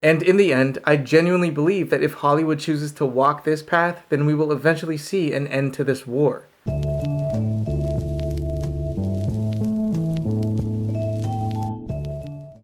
And in the end, I genuinely believe that if Hollywood chooses to walk this path, then we will eventually see an end to this war.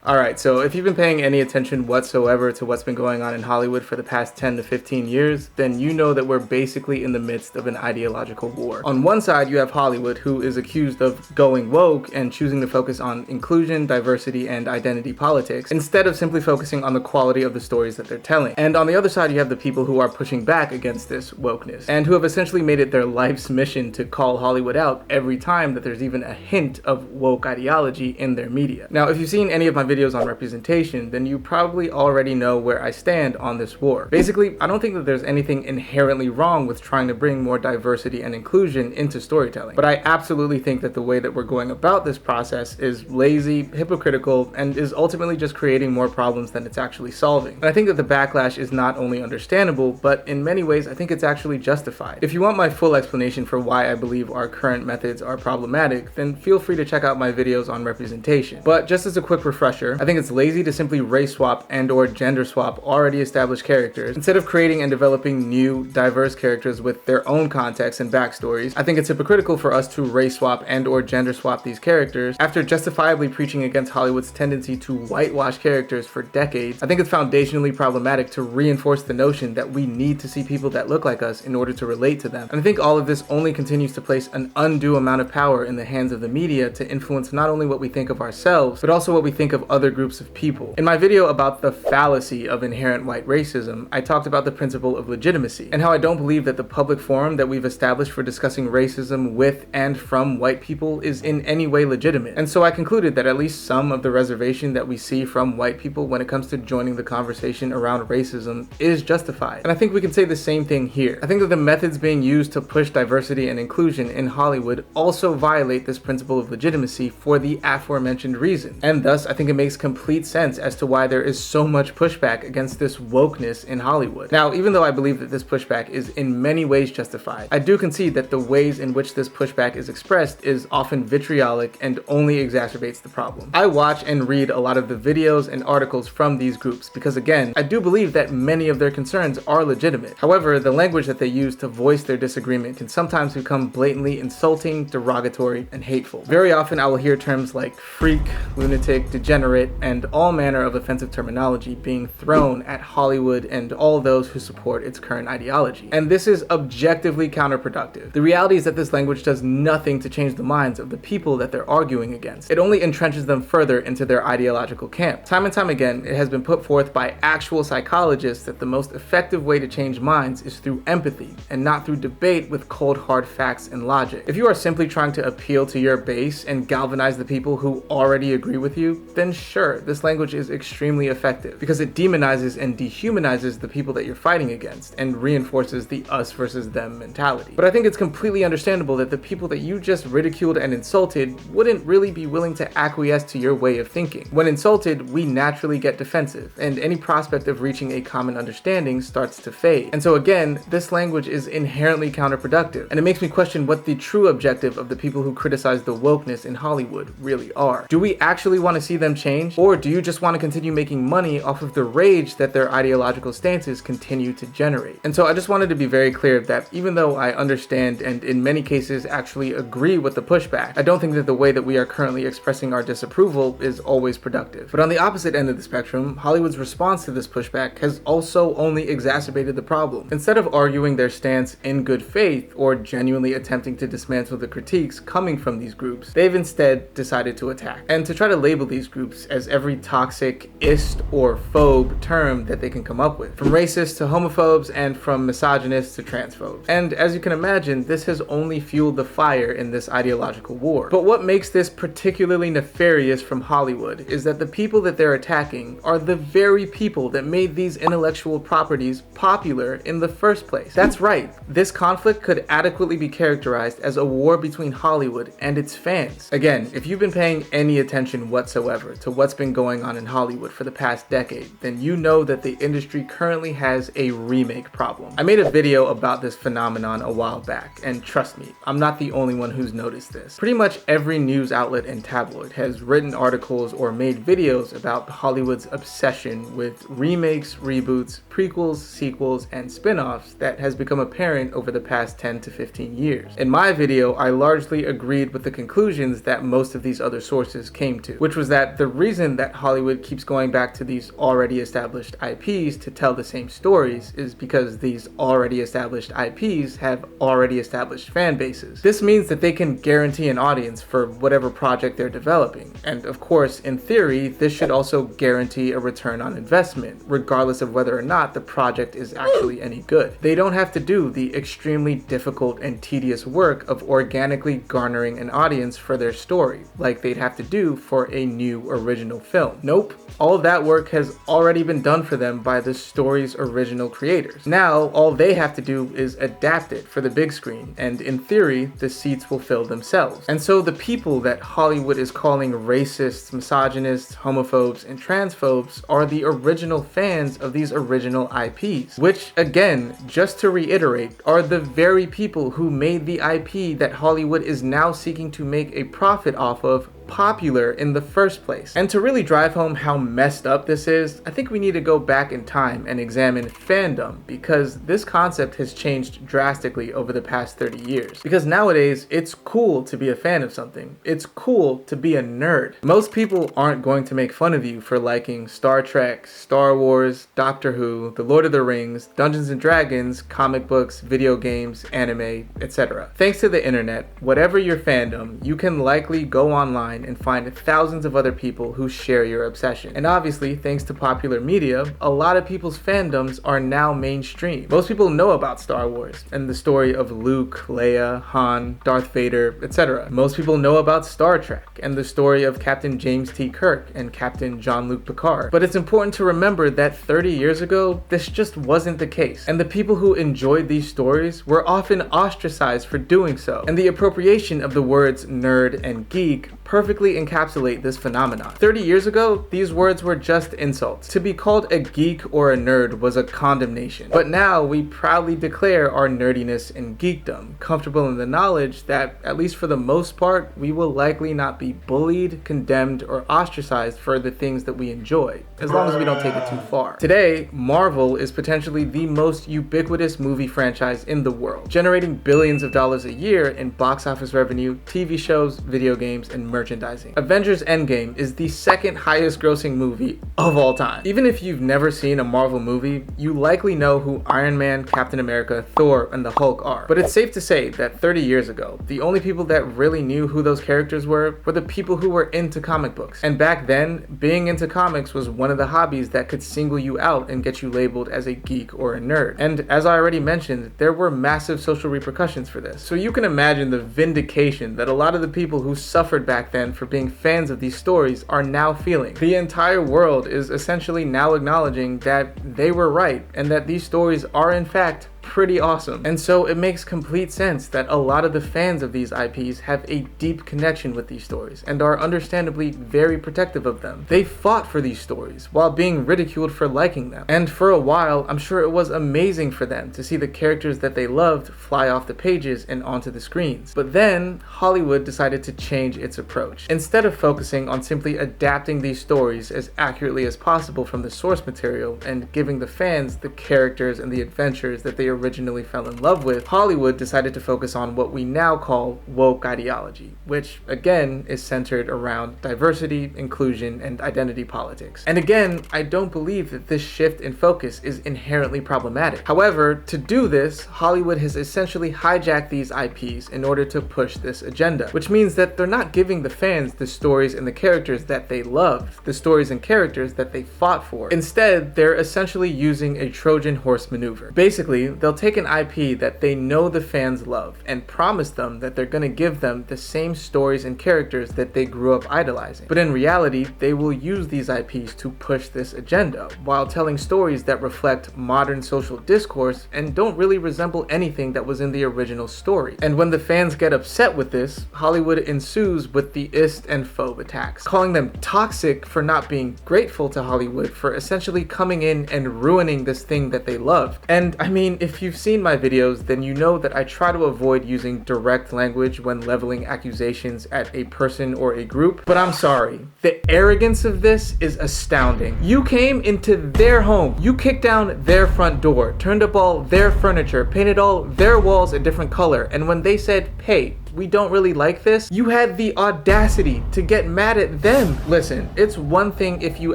Alright, so if you've been paying any attention whatsoever to what's been going on in Hollywood for the past 10 to 15 years, then you know that we're basically in the midst of an ideological war. On one side, you have Hollywood, who is accused of going woke and choosing to focus on inclusion, diversity, and identity politics, instead of simply focusing on the quality of the stories that they're telling. And on the other side, you have the people who are pushing back against this wokeness, and who have essentially made it their life's mission to call Hollywood out every time that there's even a hint of woke ideology in their media. Now, if you've seen any of my videos on representation, then you probably already know where I stand on this war. Basically, I don't think that there's anything inherently wrong with trying to bring more diversity and inclusion into storytelling, but I absolutely think that the way that we're going about this process is lazy, hypocritical, and is ultimately just creating more problems than it's actually solving. And I think that the backlash is not only understandable, but in many ways I think it's actually justified. If you want my full explanation for why I believe our current methods are problematic, then feel free to check out my videos on representation. But just as a quick refresher, I think it's lazy to simply race swap and or gender swap already established characters instead of creating and developing new, diverse characters with their own context and backstories. I think it's hypocritical for us to race swap and or gender swap these characters after justifiably preaching against Hollywood's tendency to whitewash characters for decades. I think it's foundationally problematic to reinforce the notion that we need to see people that look like us in order to relate to them. And I think all of this only continues to place an undue amount of power in the hands of the media to influence not only what we think of ourselves, but also what we think of other groups of people. In my video about the fallacy of inherent white racism, I talked about the principle of legitimacy and how I don't believe that the public forum that we've established for discussing racism with and from white people is in any way legitimate. And so I concluded that at least some of the reservation that we see from white people when it comes to joining the conversation around racism is justified. And I think we can say the same thing here. I think that the methods being used to push diversity and inclusion in Hollywood also violate this principle of legitimacy for the aforementioned reason. And thus, I think it makes complete sense as to why there is so much pushback against this wokeness in Hollywood. Now, even though I believe that this pushback is in many ways justified, I do concede that the ways in which this pushback is expressed is often vitriolic and only exacerbates the problem. I watch and read a lot of the videos and articles from these groups because, again, I do believe that many of their concerns are legitimate. However, the language that they use to voice their disagreement can sometimes become blatantly insulting, derogatory, and hateful. Very often I will hear terms like freak, lunatic, degenerate, and all manner of offensive terminology being thrown at Hollywood and all those who support its current ideology. And this is objectively counterproductive. The reality is that this language does nothing to change the minds of the people that they're arguing against. It only entrenches them further into their ideological camp. Time and time again, it has been put forth by actual psychologists that the most effective way to change minds is through empathy and not through debate with cold hard facts and logic. If you are simply trying to appeal to your base and galvanize the people who already agree with you, then sure, this language is extremely effective because it demonizes and dehumanizes the people that you're fighting against and reinforces the us versus them mentality. But I think it's completely understandable that the people that you just ridiculed and insulted wouldn't really be willing to acquiesce to your way of thinking. When insulted, we naturally get defensive, and any prospect of reaching a common understanding starts to fade. And so again, this language is inherently counterproductive, and it makes me question what the true objective of the people who criticize the wokeness in Hollywood really are. Do we actually want to see them change, or do you just want to continue making money off of the rage that their ideological stances continue to generate? And so I just wanted to be very clear that even though I understand and in many cases actually agree with the pushback, I don't think that the way that we are currently expressing our disapproval is always productive. But on the opposite end of the spectrum, Hollywood's response to this pushback has also only exacerbated the problem. Instead of arguing their stance in good faith or genuinely attempting to dismantle the critiques coming from these groups, they've instead decided to attack and to try to label these groups as every toxic ist or phobe term that they can come up with, from racists to homophobes and from misogynists to transphobes. And as you can imagine, this has only fueled the fire in this ideological war. But what makes this particularly nefarious from Hollywood is that the people that they're attacking are the very people that made these intellectual properties popular in the first place. That's right, this conflict could adequately be characterized as a war between Hollywood and its fans. Again, if you've been paying any attention whatsoever to to what's been going on in Hollywood for the past decade, then you know that the industry currently has a remake problem. I made a video about this phenomenon a while back, and trust me, I'm not the only one who's noticed this. Pretty much every news outlet and tabloid has written articles or made videos about Hollywood's obsession with remakes, reboots, prequels, sequels, and spin-offs that has become apparent over the past 10 to 15 years. In my video, I largely agreed with the conclusions that most of these other sources came to, which was that the reason that Hollywood keeps going back to these already established IPs to tell the same stories is because these already established IPs have already established fan bases. This means that they can guarantee an audience for whatever project they're developing. And of course, in theory, this should also guarantee a return on investment, regardless of whether or not the project is actually any good. They don't have to do the extremely difficult and tedious work of organically garnering an audience for their story, like they'd have to do for a new original film. Nope, all of that work has already been done for them by the story's original creators. Now, all they have to do is adapt it for the big screen, and in theory, the seats will fill themselves. And so the people that Hollywood is calling racists, misogynists, homophobes, and transphobes are the original fans of these original IPs, which, again, just to reiterate, are the very people who made the IP that Hollywood is now seeking to make a profit off of popular in the first place. And to really drive home how messed up this is, I think we need to go back in time and examine fandom, because this concept has changed drastically over the past 30 years. Because nowadays, it's cool to be a fan of something. It's cool to be a nerd. Most people aren't going to make fun of you for liking Star Trek, Star Wars, Doctor Who, The Lord of the Rings, Dungeons and Dragons, comic books, video games, anime, etc. Thanks to the internet, whatever your fandom, you can likely go online and find thousands of other people who share your obsession. And obviously, thanks to popular media, a lot of people's fandoms are now mainstream. Most people know about Star Wars and the story of Luke, Leia, Han, Darth Vader, etc. Most people know about Star Trek and the story of Captain James T. Kirk and Captain Jean-Luc Picard. But it's important to remember that 30 years ago, this just wasn't the case. And the people who enjoyed these stories were often ostracized for doing so. And the appropriation of the words nerd and geek perfectly encapsulate this phenomenon. 30 years ago, these words were just insults. To be called a geek or a nerd was a condemnation. But now we proudly declare our nerdiness and geekdom, comfortable in the knowledge that, at least for the most part, we will likely not be bullied, condemned, or ostracized for the things that we enjoy, as long as we don't take it too far. Today, Marvel is potentially the most ubiquitous movie franchise in the world, generating billions of dollars a year in box office revenue, TV shows, video games, and merchandising. Avengers Endgame is the second highest grossing movie of all time. Even if you've never seen a Marvel movie, you likely know who Iron Man, Captain America, Thor, and the Hulk are. But it's safe to say that 30 years ago, the only people that really knew who those characters were the people who were into comic books. And back then, being into comics was one of the hobbies that could single you out and get you labeled as a geek or a nerd. And as I already mentioned, there were massive social repercussions for this. So you can imagine the vindication that a lot of the people who suffered back then for being fans of these stories are now feeling. The entire world is essentially now acknowledging that they were right and that these stories are in fact pretty awesome. And so it makes complete sense that a lot of the fans of these IPs have a deep connection with these stories and are understandably very protective of them. They fought for these stories while being ridiculed for liking them. And for a while, I'm sure it was amazing for them to see the characters that they loved fly off the pages and onto the screens. But then Hollywood decided to change its approach. Instead of focusing on simply adapting these stories as accurately as possible from the source material and giving the fans the characters and the adventures that they originally fell in love with, Hollywood decided to focus on what we now call woke ideology, which again is centered around diversity, inclusion, and identity politics. And again, I don't believe that this shift in focus is inherently problematic. However, to do this, Hollywood has essentially hijacked these IPs in order to push this agenda, which means that they're not giving the fans the stories and the characters that they loved, the stories and characters that they fought for. Instead, they're essentially using a Trojan horse maneuver. Basically, they'll take an IP that they know the fans love and promise them that they're gonna give them the same stories and characters that they grew up idolizing. But in reality, they will use these IPs to push this agenda, while telling stories that reflect modern social discourse and don't really resemble anything that was in the original story. And when the fans get upset with this, Hollywood ensues with the ist and phobe attacks, calling them toxic for not being grateful to Hollywood for essentially coming in and ruining this thing that they loved. And I mean, if you've seen my videos, then you know that I try to avoid using direct language when leveling accusations at a person or a group, but I'm sorry. The arrogance of this is astounding. You came into their home, you kicked down their front door, turned up all their furniture, painted all their walls a different color, and when they said, hey, we don't really like this, you had the audacity to get mad at them. Listen, it's one thing if you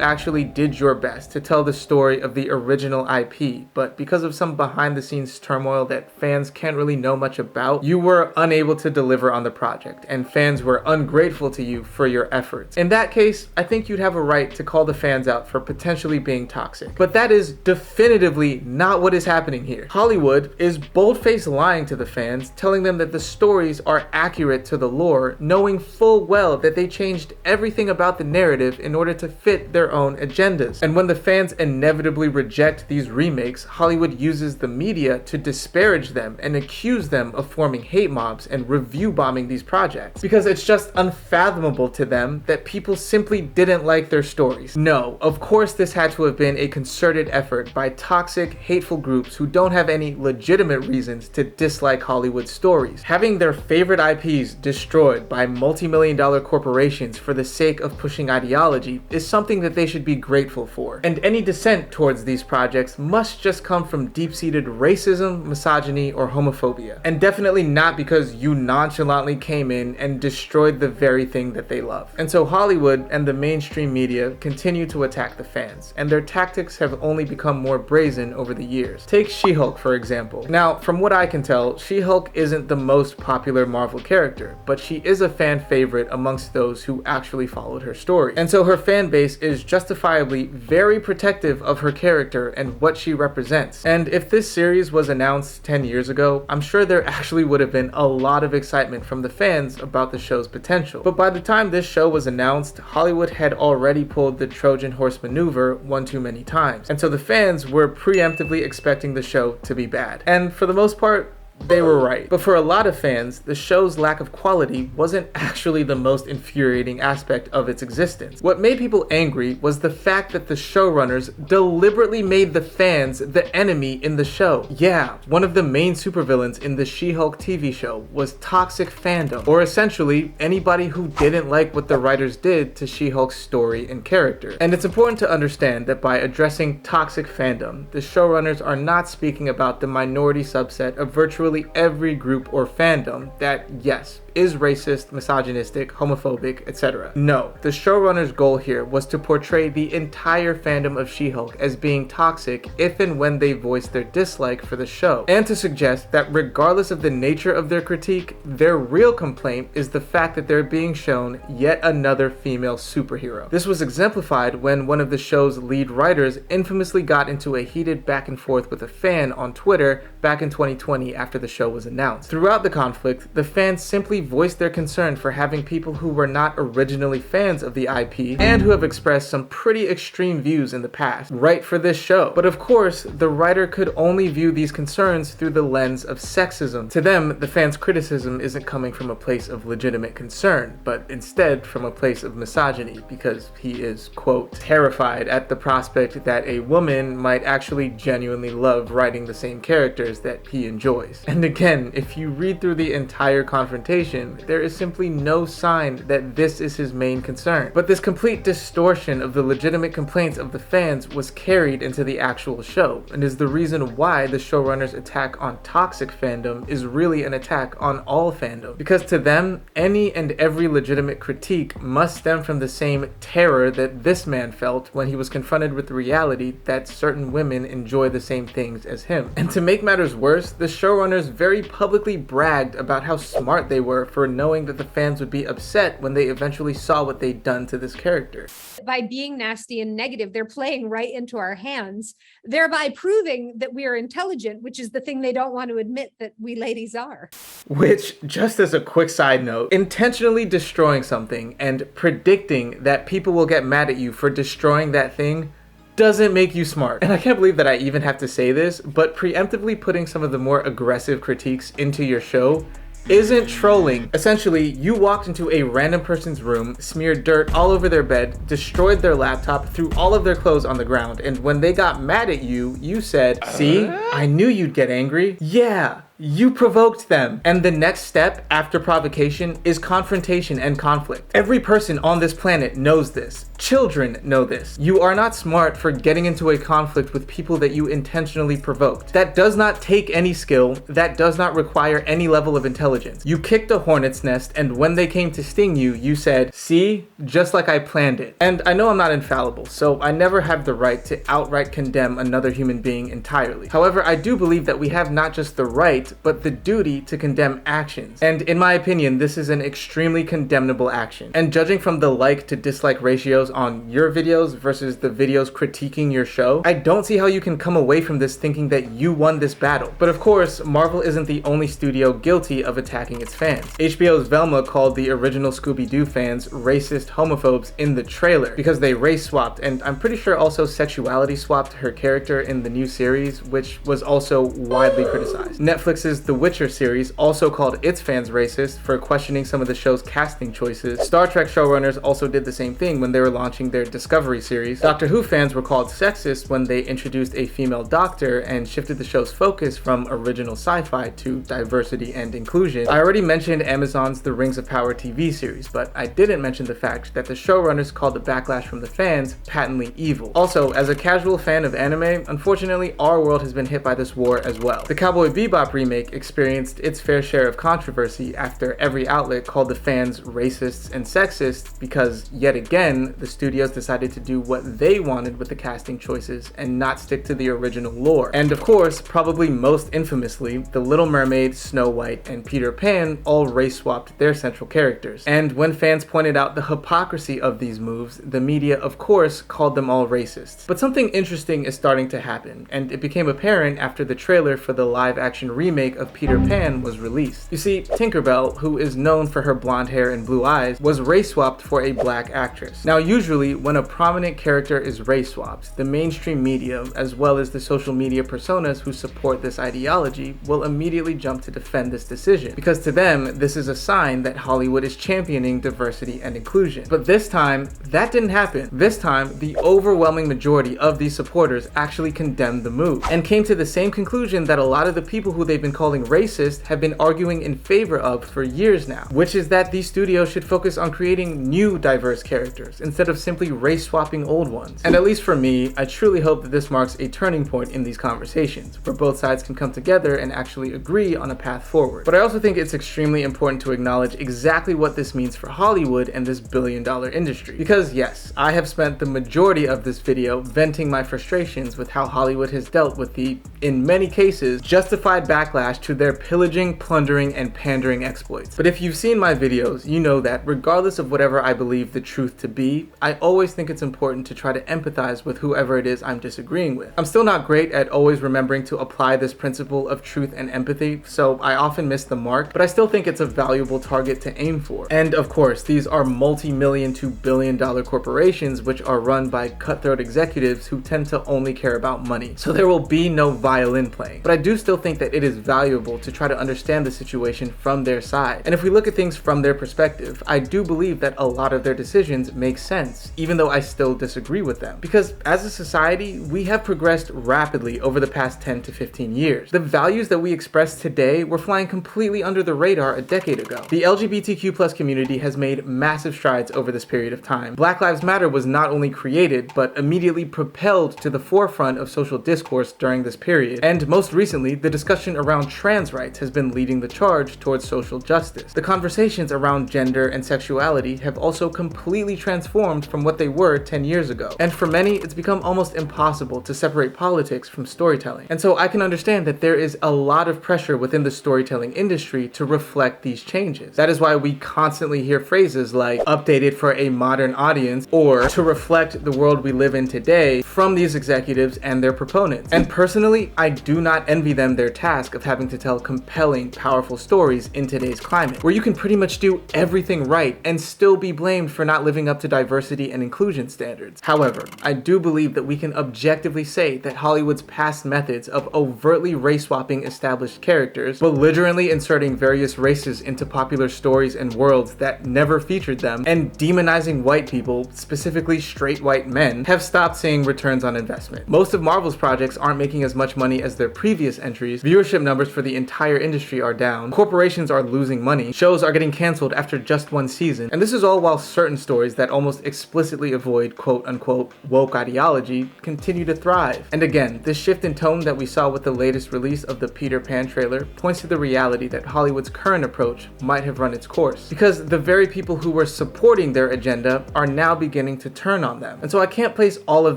actually did your best to tell the story of the original IP, but because of some behind the scenes turmoil that fans can't really know much about, you were unable to deliver on the project, and fans were ungrateful to you for your efforts. In that case, I think you'd have a right to call the fans out for potentially being toxic. But that is definitively not what is happening here. Hollywood is bold-faced lying to the fans, telling them that the stories are accurate to the lore, knowing full well that they changed everything about the narrative in order to fit their own agendas. And when the fans inevitably reject these remakes, Hollywood uses the media to disparage them and accuse them of forming hate mobs and review bombing these projects, because it's just unfathomable to them that people simply didn't like their stories. No, of course this had to have been a concerted effort by toxic, hateful groups who don't have any legitimate reasons to dislike Hollywood stories. Having their favorite IPs destroyed by multi-million-dollar corporations for the sake of pushing ideology is something that they should be grateful for. And any dissent towards these projects must just come from deep-seated racism, misogyny, or homophobia. And definitely not because you nonchalantly came in and destroyed the very thing that they love. And so Hollywood and the mainstream media continue to attack the fans, and their tactics have only become more brazen over the years. Take She-Hulk, for example. Now, from what I can tell, She-Hulk isn't the most popular Marvel character, but she is a fan favorite amongst those who actually followed her story. And so her fan base is justifiably very protective of her character and what she represents. And if this series was announced 10 years ago, I'm sure there actually would have been a lot of excitement from the fans about the show's potential. But by the time this show was announced, Hollywood had already pulled the Trojan horse maneuver one too many times. And so the fans were preemptively expecting the show to be bad. And for the most part, they were right. But for a lot of fans, the show's lack of quality wasn't actually the most infuriating aspect of its existence. What made people angry was the fact that the showrunners deliberately made the fans the enemy in the show. Yeah, one of the main supervillains in the She-Hulk TV show was toxic fandom, or essentially anybody who didn't like what the writers did to She-Hulk's story and character. And it's important to understand that by addressing toxic fandom, the showrunners are not speaking about the minority subset of virtually every group or fandom that, yes, is racist, misogynistic, homophobic, etc. No, the showrunner's goal here was to portray the entire fandom of She-Hulk as being toxic if and when they voiced their dislike for the show, and to suggest that regardless of the nature of their critique, their real complaint is the fact that they're being shown yet another female superhero. This was exemplified when one of the show's lead writers infamously got into a heated back and forth with a fan on Twitter back in 2020 after the show was announced. Throughout the conflict, the fans simply voiced their concern for having people who were not originally fans of the IP and who have expressed some pretty extreme views in the past write for this show. But of course, the writer could only view these concerns through the lens of sexism. To them, the fans' criticism isn't coming from a place of legitimate concern, but instead from a place of misogyny, because he is, quote, terrified at the prospect that a woman might actually genuinely love writing the same characters that he enjoys. And again, if you read through the entire confrontation, there is simply no sign that this is his main concern. But this complete distortion of the legitimate complaints of the fans was carried into the actual show, and is the reason why the showrunner's attack on toxic fandom is really an attack on all fandom. Because to them, any and every legitimate critique must stem from the same terror that this man felt when he was confronted with the reality that certain women enjoy the same things as him. And to make matters worse, the showrunners very publicly bragged about how smart they were humor for knowing that the fans would be upset when they eventually saw what they'd done to this character. By being nasty and negative, they're playing right into our hands, thereby proving that we are intelligent, which is the thing they don't want to admit that we ladies are. Which, just as a quick side note, intentionally destroying something and predicting that people will get mad at you for destroying that thing doesn't make you smart. And I can't believe that I even have to say this, but preemptively putting some of the more aggressive critiques into your show isn't trolling. Essentially, you walked into a random person's room, smeared dirt all over their bed, destroyed their laptop, threw all of their clothes on the ground, and when they got mad at you, you said, "See, I knew you'd get angry. Yeah, you provoked them." And the next step after provocation is confrontation and conflict. Every person on this planet knows this. Children know this. You are not smart for getting into a conflict with people that you intentionally provoked. That does not take any skill. That does not require any level of intelligence. You kicked a hornet's nest, and when they came to sting you, you said, "See, just like I planned it." And I know I'm not infallible, so I never have the right to outright condemn another human being entirely. However, I do believe that we have not just the right, but the duty to condemn actions. And in my opinion, this is an extremely condemnable action. And judging from the like to dislike ratios on your videos versus the videos critiquing your show, I don't see how you can come away from this thinking that you won this battle. But of course, Marvel isn't the only studio guilty of attacking its fans. HBO's Velma called the original Scooby-Doo fans racist homophobes in the trailer because they race swapped, and I'm pretty sure also sexuality swapped her character in the new series, which was also widely criticized. Netflix's The Witcher series also called its fans racist for questioning some of the show's casting choices. Star Trek showrunners also did the same thing when they were launching their Discovery series. Doctor Who fans were called sexist when they introduced a female doctor and shifted the show's focus from original sci-fi to diversity and inclusion. I already mentioned Amazon's The Rings of Power TV series, but I didn't mention the fact that the showrunners called the backlash from the fans patently evil. Also, as a casual fan of anime, unfortunately our world has been hit by this war as well. The Cowboy Bebop remake experienced its fair share of controversy after every outlet called the fans racists and sexist because, yet again, the studios decided to do what they wanted with the casting choices and not stick to the original lore. And of course, probably most infamously, The Little Mermaid, Snow White, and Peter Pan all race swapped their central characters. And when fans pointed out the hypocrisy of these moves, the media of course called them all racists. But something interesting is starting to happen, and it became apparent after the trailer for the live-action remake of Peter Pan was released. You see, Tinkerbell, who is known for her blonde hair and blue eyes, was race swapped for a black actress. Now usually when a prominent character is race swapped, the mainstream media, as well as the social media personas who support this ideology, will immediately jump to defend this decision, because to them this is a sign that Hollywood is championing diversity and inclusion. But this time, that didn't happen. This time, the overwhelming majority of these supporters actually condemned the move, and came to the same conclusion that a lot of the people who they've been calling racist have been arguing in favor of for years now, which is that these studios should focus on creating new diverse characters instead of simply race swapping old ones. And at least for me, I truly hope that this marks a turning point in these conversations, where both sides can come together and actually agree on a path forward. But I also think it's extremely important to acknowledge exactly what this means for Hollywood and this billion-dollar industry. Because yes, I have spent the majority of this video venting my frustrations with how Hollywood has dealt with the, in many cases, justified backlash to their pillaging, plundering, and pandering exploits. But if you've seen my videos, you know that regardless of whatever I believe the truth to be, I always think it's important to try to empathize with whoever it is I'm disagreeing with. I'm still not great at always remembering to apply this principle of truth and empathy, so I often miss the mark, but I still think it's a valuable target to aim for. And of course, these are multi-million to billion-dollar corporations which are run by cutthroat executives who tend to only care about money. So there will be no violin playing. But I do still think that it is valuable to try to understand the situation from their side. And if we look at things from their perspective, I do believe that a lot of their decisions make sense, even though I still disagree with them. Because as a society, we have progressed rapidly over the past 10 to 15 years. The values that we express today were flying completely under the radar a decade ago. The LGBTQ+ community has made massive strides over this period of time. Black Lives Matter was not only created, but immediately propelled to the forefront of social discourse during this period. period. And most recently, the discussion around trans rights has been leading the charge towards social justice. The conversations around gender and sexuality have also completely transformed from what they were 10 years ago. And for many, it's become almost impossible to separate politics from storytelling. And so I can understand that there is a lot of pressure within the storytelling industry to reflect these changes. That is why we constantly hear phrases like updated for a modern audience or to reflect the world we live in today from these executives and their proponents. And personally, I do not envy them their task of having to tell compelling, powerful stories in today's climate, where you can pretty much do everything right and still be blamed for not living up to diversity and inclusion standards. However, I do believe that we can objectively say that Hollywood's past methods of overtly race-swapping established characters, belligerently inserting various races into popular stories and worlds that never featured them, and demonizing white people, specifically straight white men, have stopped seeing returns on investment. Most of Marvel's projects aren't making as much money as their previous entries, viewership numbers for the entire industry are down, corporations are losing money, shows are getting canceled after just one season, and this is all while certain stories that almost explicitly avoid quote-unquote woke ideology continue to thrive. And again, this shift in tone that we saw with the latest release of the Peter Pan trailer points to the reality that Hollywood's current approach might have run its course, because the very people who were supporting their agenda are now beginning to turn on them. And so I can't place all of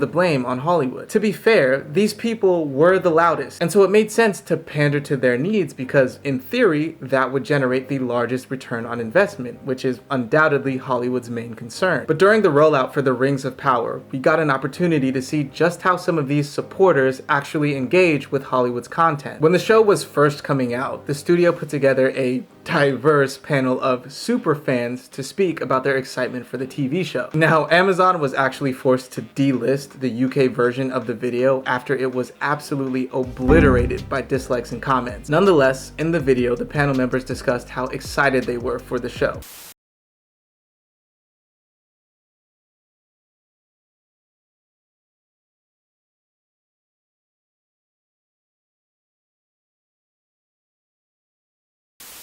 the blame on Hollywood. To be fair, these people were the loudest, and so it made sense to pander to their needs because, in theory, that would generate the largest return on investment, which is undoubtedly Hollywood's main concern. But during the rollout for the Rings of Power, we got an opportunity to see just how some of these supporters actually engage with Hollywood's content. When the show was first coming out, the studio put together a diverse panel of super fans to speak about their excitement for the TV show. Now, Amazon was actually forced to delist the UK version of the video after it was absolutely obliterated by dislikes and comments. Nonetheless, in the video, the panel members discussed how excited they were for the show.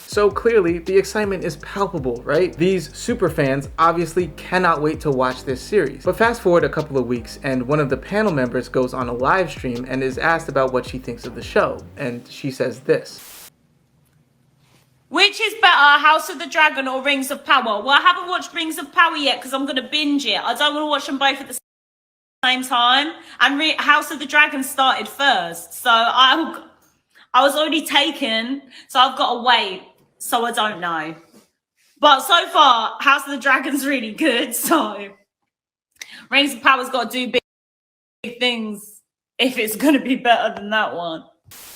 So clearly, the excitement is palpable, right? These superfans obviously cannot wait to watch this series. But fast forward a couple of weeks, and one of the panel members goes on a live stream and is asked about what she thinks of the show, and she says this. Which is better, House of the Dragon or Rings of Power? Well, I haven't watched Rings of Power yet because I'm going to binge it. I don't want to watch them both at the same time. And House of the Dragon started first, so I was already taken, so I've got to wait. So I don't know. But so far, House of the Dragon's really good, so Rings of Power's got to do big things if it's going to be better than that one.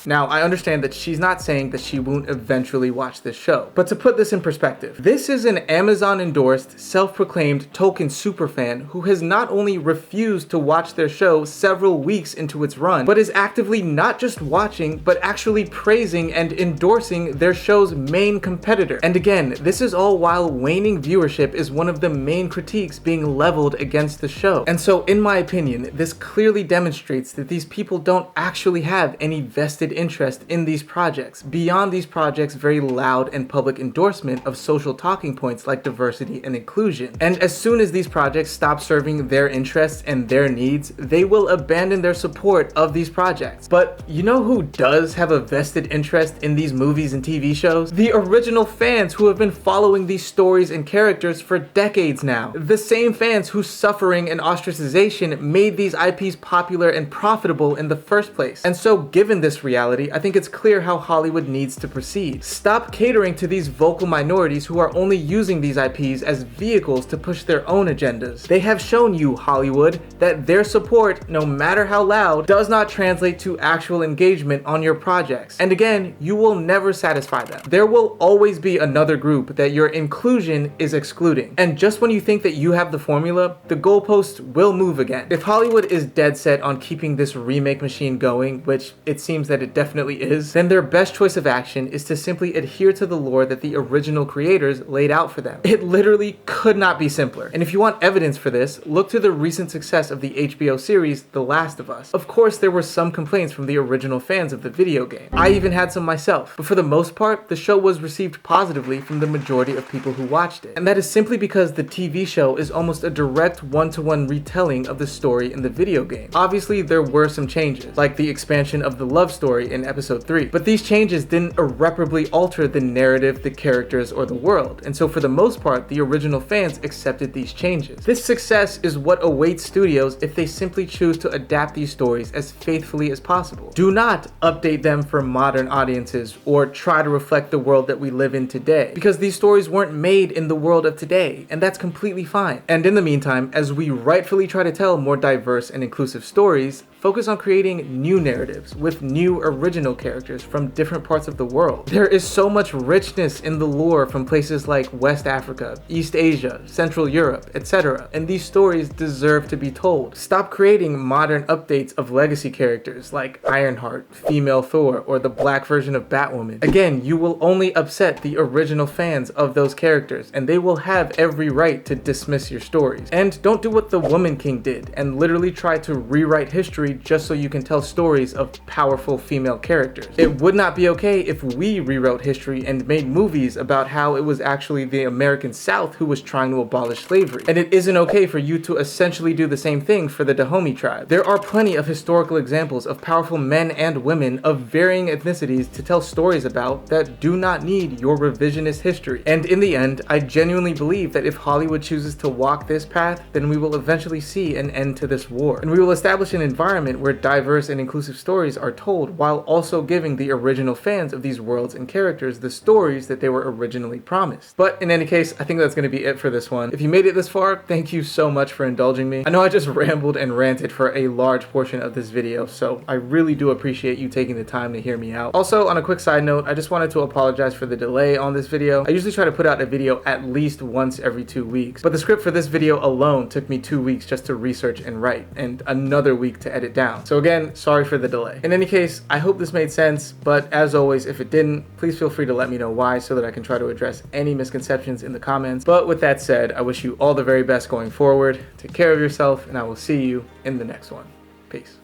Now, I understand that she's not saying that she won't eventually watch this show, but to put this in perspective, this is an Amazon-endorsed, self-proclaimed Tolkien superfan who has not only refused to watch their show several weeks into its run, but is actively not just watching, but actually praising and endorsing their show's main competitor. And again, this is all while waning viewership is one of the main critiques being leveled against the show. And so, in my opinion, this clearly demonstrates that these people don't actually have any vested interest in these projects, beyond these projects' very loud and public endorsement of social talking points like diversity and inclusion. And as soon as these projects stop serving their interests and their needs, they will abandon their support of these projects. But you know who does have a vested interest in these movies and TV shows? The original fans who have been following these stories and characters for decades now. The same fans whose suffering and ostracization made these IPs popular and profitable in the first place. And so, given this reality, I think it's clear how Hollywood needs to proceed. Stop catering to these vocal minorities who are only using these IPs as vehicles to push their own agendas. They have shown you, Hollywood, that their support, no matter how loud, does not translate to actual engagement on your projects. And again, you will never satisfy them. There will always be another group that your inclusion is excluding. And just when you think that you have the formula, the goalposts will move again. If Hollywood is dead set on keeping this remake machine going, which it seems that it it definitely is, then their best choice of action is to simply adhere to the lore that the original creators laid out for them. It literally could not be simpler. And if you want evidence for this, look to the recent success of the HBO series The Last of Us. Of course, there were some complaints from the original fans of the video game. I even had some myself, but for the most part, the show was received positively from the majority of people who watched it. And that is simply because the TV show is almost a direct one-to-one retelling of the story in the video game. Obviously, there were some changes, like the expansion of the love story in episode 3, but these changes didn't irreparably alter the narrative, the characters, or the world, and so for the most part, the original fans accepted these changes. This success is what awaits studios if they simply choose to adapt these stories as faithfully as possible. Do not update them for modern audiences or try to reflect the world that we live in today, because these stories weren't made in the world of today, and that's completely fine. And in the meantime, as we rightfully try to tell more diverse and inclusive stories, focus on creating new narratives with new original characters from different parts of the world. There is so much richness in the lore from places like West Africa, East Asia, Central Europe, etc. And these stories deserve to be told. Stop creating modern updates of legacy characters like Ironheart, Female Thor, or the black version of Batwoman. Again, you will only upset the original fans of those characters, and they will have every right to dismiss your stories. And don't do what the Woman King did and literally try to rewrite history just so you can tell stories of powerful female characters. It would not be okay if we rewrote history and made movies about how it was actually the American South who was trying to abolish slavery. And it isn't okay for you to essentially do the same thing for the Dahomey tribe. There are plenty of historical examples of powerful men and women of varying ethnicities to tell stories about that do not need your revisionist history. And in the end, I genuinely believe that if Hollywood chooses to walk this path, then we will eventually see an end to this war. And we will establish an environment where diverse and inclusive stories are told while also giving the original fans of these worlds and characters the stories that they were originally promised. But in any case, I think that's going to be it for this one. If you made it this far, thank you so much for indulging me. I know I just rambled and ranted for a large portion of this video, so I really do appreciate you taking the time to hear me out. Also, on a quick side note, I just wanted to apologize for the delay on this video. I usually try to put out a video at least once every 2 weeks, but the script for this video alone took me 2 weeks just to research and write, and another week to edit down. So again, sorry for the delay. In any case, I hope this made sense, but as always, if it didn't, please feel free to let me know why so that I can try to address any misconceptions in the comments. But with that said, I wish you all the very best going forward. Take care of yourself, and I will see you in the next one. Peace.